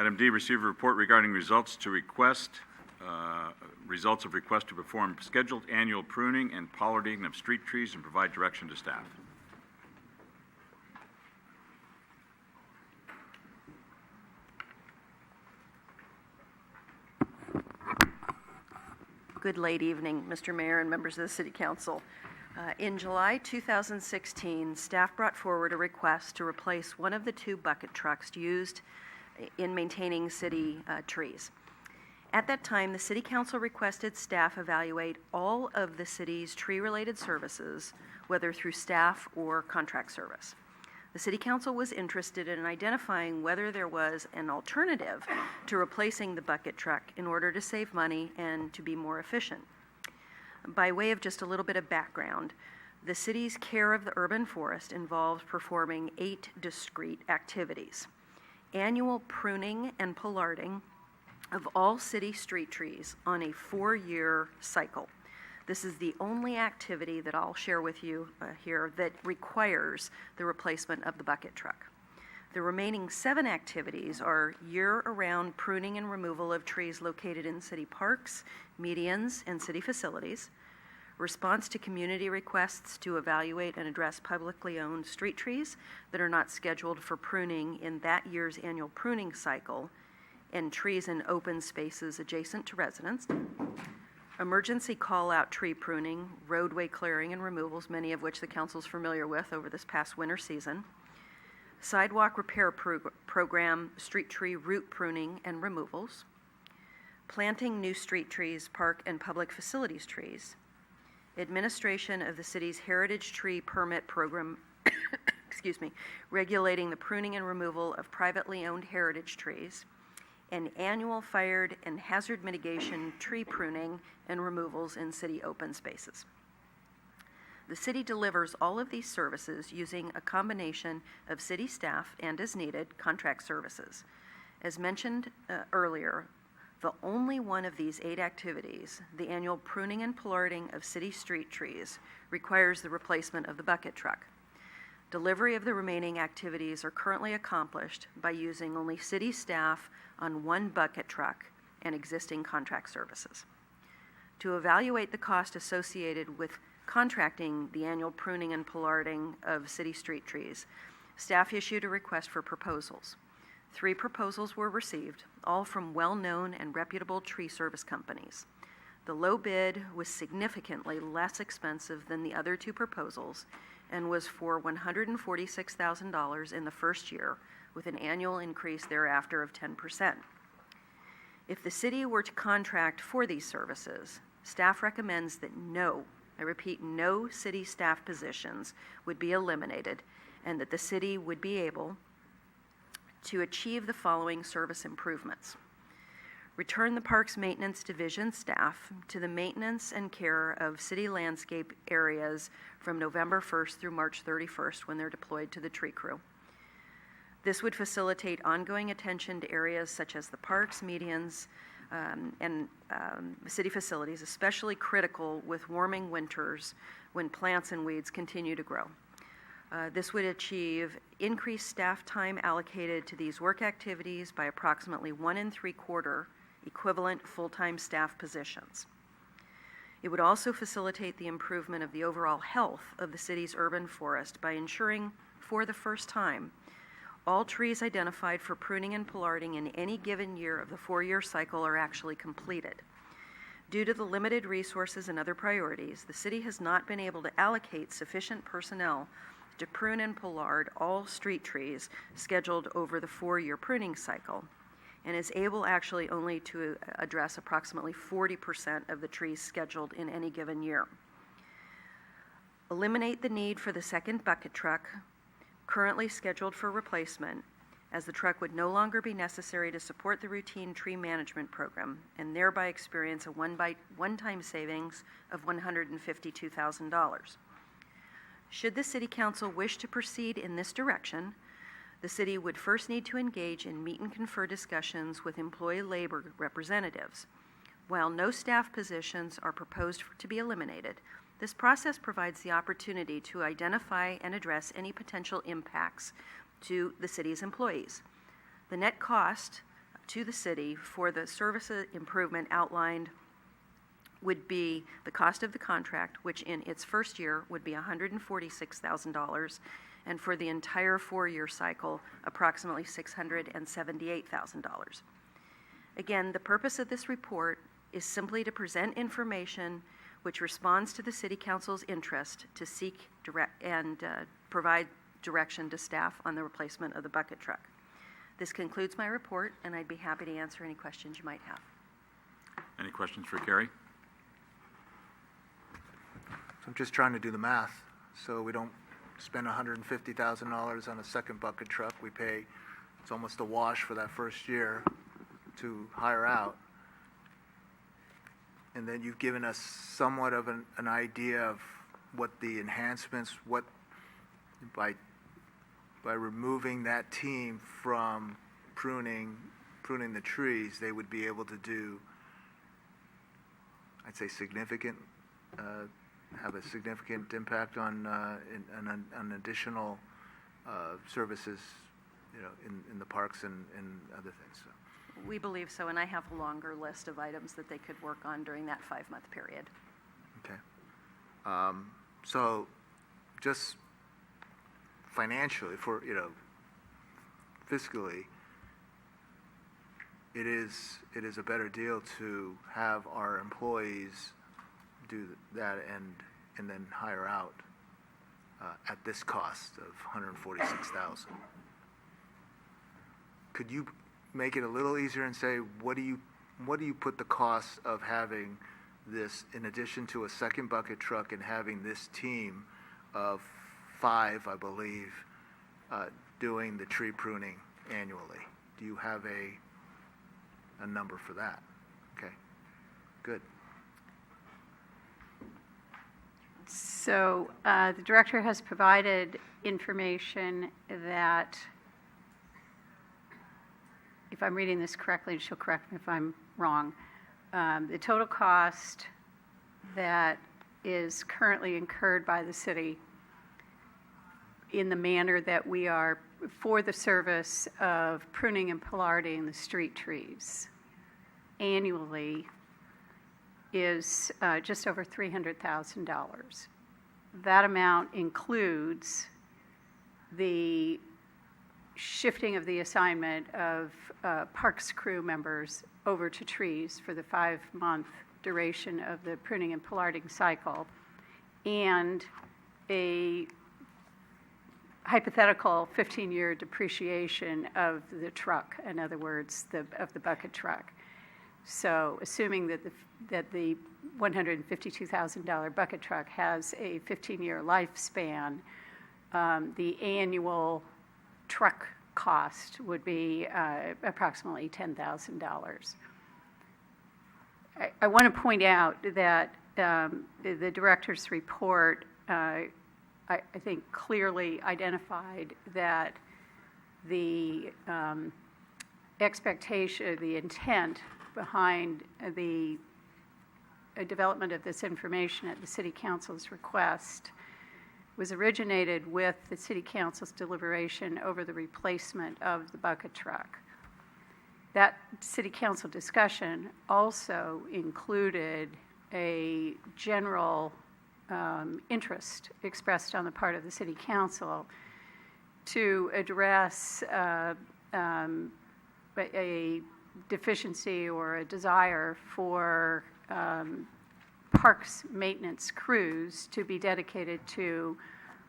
Item D, receive a report regarding results of request to perform scheduled annual pruning and pollarding of street trees and provide direction to staff. Good late evening, Mr. Mayor and members of the City Council. In July 2016, staff brought forward a request to replace one of the two bucket trucks used in maintaining city trees. At that time, the City Council requested staff evaluate all of the city's tree-related services, whether through staff or contract service. The City Council was interested in identifying whether there was an alternative to replacing the bucket truck in order to save money and to be more efficient. By way of just a little bit of background, the city's care of the urban forest involves performing 8 discrete activities: annual pruning and pollarding of all city street trees on a 4-year cycle. This is the only activity that I'll share with you here that requires the replacement of the bucket truck. The remaining 7 activities are year-round pruning and removal of trees located in city parks, medians, and city facilities, response to community requests to evaluate and address publicly owned street trees that are not scheduled for pruning in that year's annual pruning cycle, and trees in open spaces adjacent to residents, emergency call-out tree pruning, roadway clearing and removals, many of which the council's familiar with over this past winter season, sidewalk repair program, street tree root pruning and removals, planting new street trees, park and public facilities trees, administration of the city's heritage tree permit program, regulating the pruning and removal of privately owned heritage trees, and annual fire and hazard mitigation tree pruning and removals in city open spaces. The city delivers all of these services using a combination of city staff and, as needed, contract services. As mentioned earlier, the only one of these 8 activities, the annual pruning and pollarding of city street trees, requires the replacement of the bucket truck. Delivery of the remaining activities are currently accomplished by using only city staff on 1 bucket truck and existing contract services. To evaluate the cost associated with contracting the annual pruning and pollarding of city street trees, staff issued a request for proposals. 3 proposals were received, all from well-known and reputable tree service companies. The low bid was significantly less expensive than the other 2 proposals and was for $146,000 in the first year, with an annual increase thereafter of 10%. If the city were to contract for these services, staff recommends that no city staff positions would be eliminated, and that the city would be able to achieve the following service improvements: return the Parks Maintenance Division staff to the maintenance and care of city landscape areas from November 1st through March 31st when they're deployed to the tree crew. This would facilitate ongoing attention to areas such as the parks, medians, and city facilities, especially critical with warming winters when plants and weeds continue to grow. This would achieve increased staff time allocated to these work activities by approximately 1 3/4 equivalent full-time staff positions. It would also facilitate the improvement of the overall health of the city's urban forest by ensuring, for the first time, all trees identified for pruning and pollarding in any given year of the 4-year cycle are actually completed. Due to the limited resources and other priorities, the city has not been able to allocate sufficient personnel to prune and pollard all street trees scheduled over the 4-year pruning cycle, and is able actually only to address approximately 40% of the trees scheduled in any given year. Eliminate the need for the second bucket truck currently scheduled for replacement, as the truck would no longer be necessary to support the routine tree management program and thereby experience a one-time savings of $152,000. Should the City Council wish to proceed in this direction, the city would first need to engage in meet and confer discussions with employee labor representatives. While no staff positions are proposed to be eliminated, this process provides the opportunity to identify and address any potential impacts to the city's employees. The net cost to the city for the service improvement outlined would be the cost of the contract, which in its first year would be $146,000, and for the entire 4-year cycle, approximately $678,000. Again, the purpose of this report is simply to present information which responds to the City Council's interest to seek provide direction to staff on the replacement of the bucket truck. This concludes my report, and I'd be happy to answer any questions you might have. Any questions for Carrie? So I'm just trying to do the math, so we don't spend $150,000 on a second bucket truck. We pay, it's almost a wash for that first year to hire out. And then you've given us somewhat of an idea of what the enhancements, what by removing that team from pruning the trees, they would be able to do, I'd say, have a significant impact on additional services, in the parks and other things. So. We believe so, and I have a longer list of items that they could work on during that 5-month period. Okay. So just financially, fiscally, it is a better deal to have our employees do that and then hire out at this cost of $146,000. Could you make it a little easier and say, what do you put the cost of having this, in addition to a second bucket truck, and having this team of 5, I believe, doing the tree pruning annually? Do you have a number for that? Okay, good. So the director has provided information that, if I'm reading this correctly, she'll correct me if I'm wrong, the total cost that is currently incurred by the city in the manner that we are for the service of pruning and pollarding the street trees annually is just over $300,000. That amount includes the shifting of the assignment of parks crew members over to trees for the 5-month duration of the pruning and pollarding cycle, and a hypothetical 15-year depreciation of the truck, in other words, of the bucket truck. So assuming that the $152,000 bucket truck has a 15-year lifespan, the annual truck cost would be approximately $10,000. I want to point out that the director's report, I think, clearly identified that the expectation, the intent behind the development of this information at the City Council's request was originated with the City Council's deliberation over the replacement of the bucket truck. That City Council discussion also included a general interest expressed on the part of the City Council to address a deficiency or a desire for parks maintenance crews to be dedicated to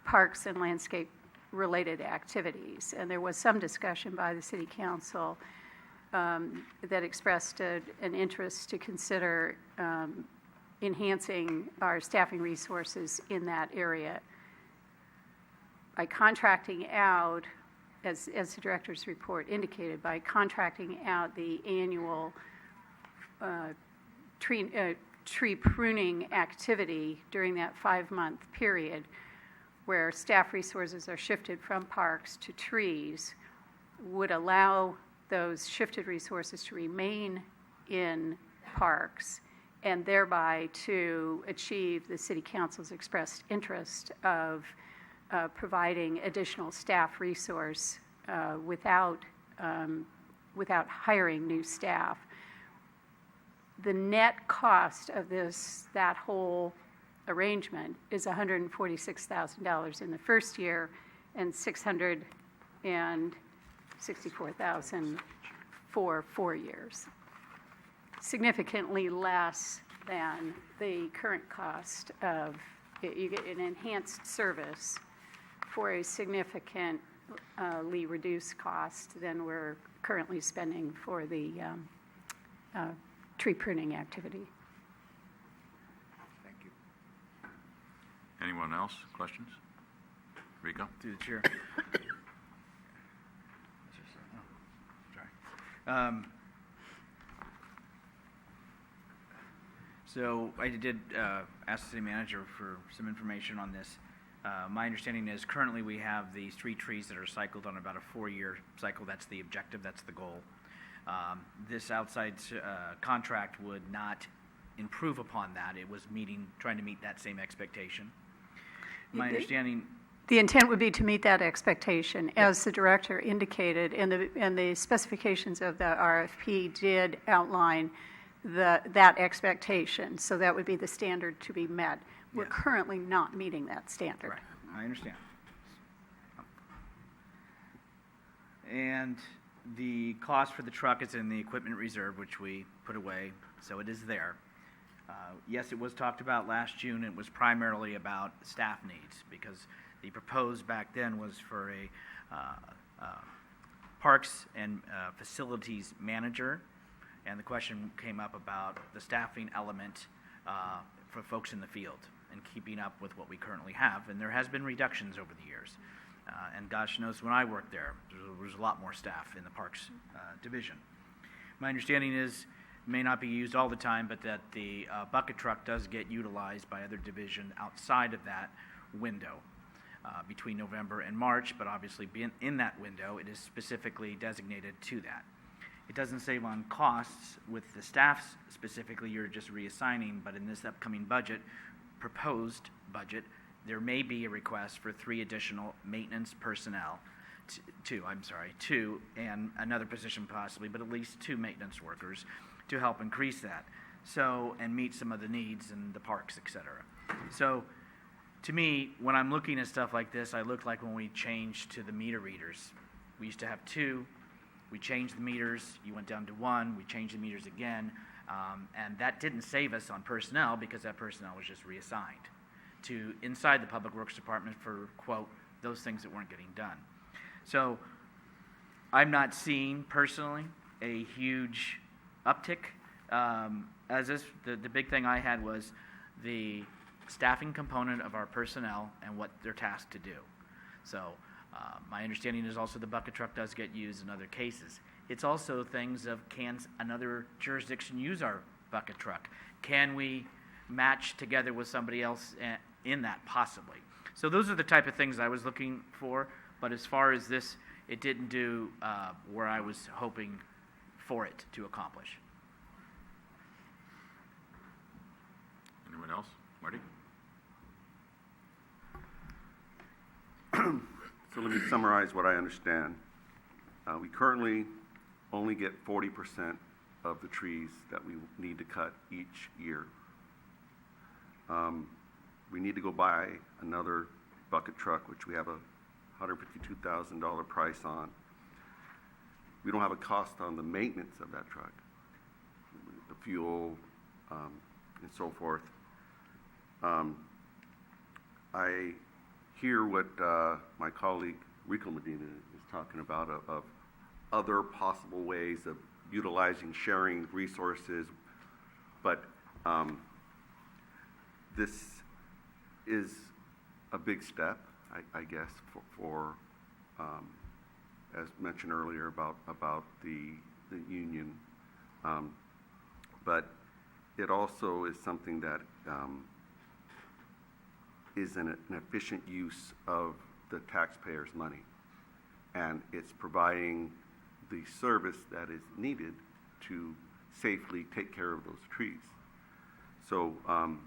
parks and landscape related activities. And there was some discussion by the City Council that expressed an interest to consider enhancing our staffing resources in that area. By contracting out, as the director's report indicated, by contracting out the annual tree pruning activity during that 5-month period, where staff resources are shifted from parks to trees, would allow those shifted resources to remain in parks, and thereby to achieve the City Council's expressed interest of providing additional staff resource without without hiring new staff. The net cost of that whole arrangement is $146,000 in the first year and $664,000 for 4 years. Significantly less than the current cost of, you get an enhanced service for a significantly reduced cost than we're currently spending for the tree pruning activity. Thank you. Anyone else? Questions? Rico? Through the chair. Sorry. So I did ask the city manager for some information on this. My understanding is currently we have the street trees that are cycled on about a 4-year cycle. That's the objective, that's the goal. This outside contract would not improve upon that. It was trying to meet that same expectation. My understanding. The intent would be to meet that expectation, as the director indicated, and the specifications of the RFP did outline that expectation. So that would be the standard to be met. We're Yes. currently not meeting that standard. Right, I understand. And the cost for the truck is in the equipment reserve, which we put away, so it is there. Yes, it was talked about last June. It was primarily about staff needs, because the proposed back then was for a parks and facilities manager, and the question came up about the staffing element for folks in the field and keeping up with what we currently have. And there has been reductions over the years. And gosh knows when I worked there was a lot more staff in the parks division. My understanding is it may not be used all the time, but that the bucket truck does get utilized by other division outside of that window between November and March, but obviously being in that window, it is specifically designated to that. It doesn't save on costs with the staffs specifically, you're just reassigning, but in this upcoming budget, proposed budget, there may be a request for 3 additional maintenance personnel, two, and another position possibly, but at least 2 maintenance workers to help increase that. So, and meet some of the needs in the parks, et cetera. So, to me, when I'm looking at stuff like this, I look like when we changed to the meter readers. We used to have 2, we changed the meters, you went down to 1, we changed the meters again, and that didn't save us on personnel because that personnel was just reassigned to inside the Public Works Department for, quote, those things that weren't getting done. So I'm not seeing personally a huge uptick. As this, the big thing I had was the staffing component of our personnel and what they're tasked to do. So my understanding is also the bucket truck does get used in other cases. It's also things of, can another jurisdiction use our bucket truck? Can we match together with somebody else in that possibly? So those are the type of things I was looking for, but as far as this, it didn't do where I was hoping for it to accomplish. Anyone else? Marty? So let me summarize what I understand. We currently only get 40% of the trees that we need to cut each year. We need to go buy another bucket truck, which we have a $152,000 price on. We don't have a cost on the maintenance of that truck, the fuel, and so forth. I hear what my colleague Rico Medina is talking about of other possible ways of utilizing, sharing resources, but this is a big step, I guess, for as mentioned earlier about the union, but it also is something that is an efficient use of the taxpayers' money, and it's providing the service that is needed to safely take care of those trees. So I'm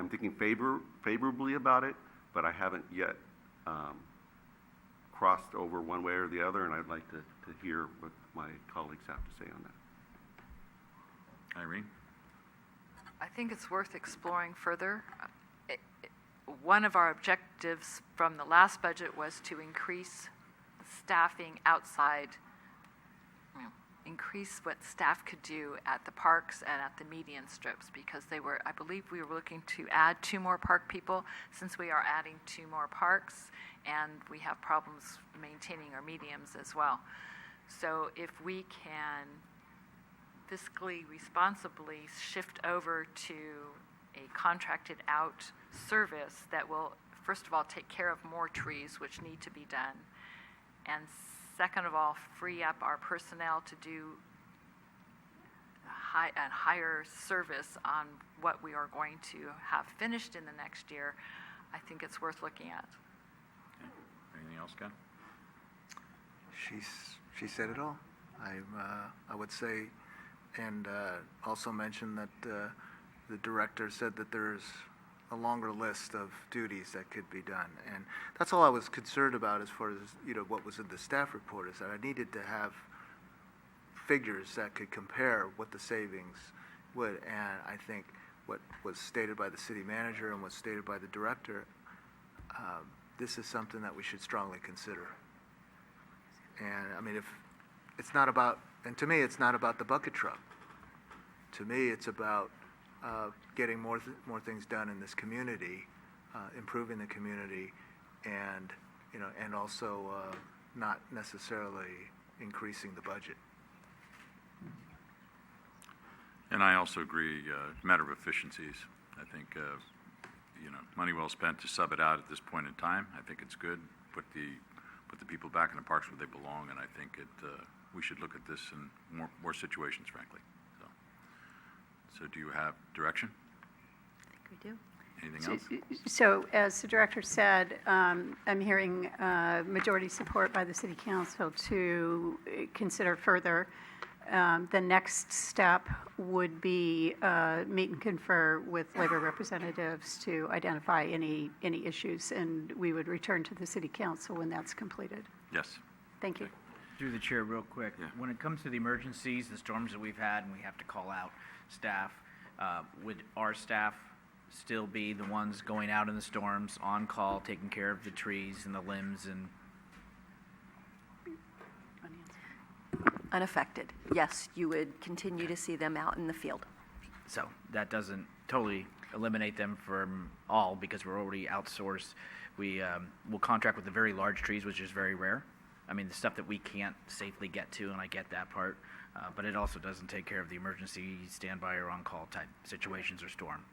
thinking favorably about it, but I haven't yet crossed over one way or the other, and I'd like to hear what my colleagues have to say on that. Irene? I think it's worth exploring further. One of our objectives from the last budget was to increase staffing outside, increase what staff could do at the parks and at the median strips, because I believe we were looking to add 2 more park people, since we are adding 2 more parks, and we have problems maintaining our mediums as well. So if we can fiscally responsibly shift over to a contracted out service that will, first of all, take care of more trees which need to be done, and second of all, free up our personnel to do a higher service on what we are going to have finished in the next year, I think it's worth looking at. Okay. Anything else, Ken? She said it all. I would say, and also mention that the director said that there's a longer list of duties that could be done, and that's all I was concerned about as far as what was in the staff report, is that I needed to have figures that could compare what the savings would, and I think what was stated by the city manager and was stated by the director, this is something that we should strongly consider. And I mean, if it's not about, and to me, it's not about the bucket truck. To me, it's about getting more things done in this community, improving the community, and and also not necessarily increasing the budget. And I also agree, matter of efficiencies. I think, money well spent to sub it out at this point in time. I think it's good. Put the people back in the parks where they belong, and I think we should look at this in more situations, frankly. So do you have direction? I think we do. Anything else? So as the director said, I'm hearing majority support by the city council to consider further. The next step would be meet and confer with labor representatives to identify any issues, and we would return to the city council when that's completed. Yes. Thank you. Through the chair, real quick, Yeah. when it comes to the emergencies, the storms that we've had, and we have to call out staff, would our staff still be the ones going out in the storms, on call, taking care of the trees and the limbs and? Unaffected. Yes, you would continue to see them out in the field. So that doesn't totally eliminate them from all, because we're already outsourced. We will contract with the very large trees, which is very rare. I mean, the stuff that we can't safely get to, and I get that part, but it also doesn't take care of the emergency standby or on-call type situations or storm.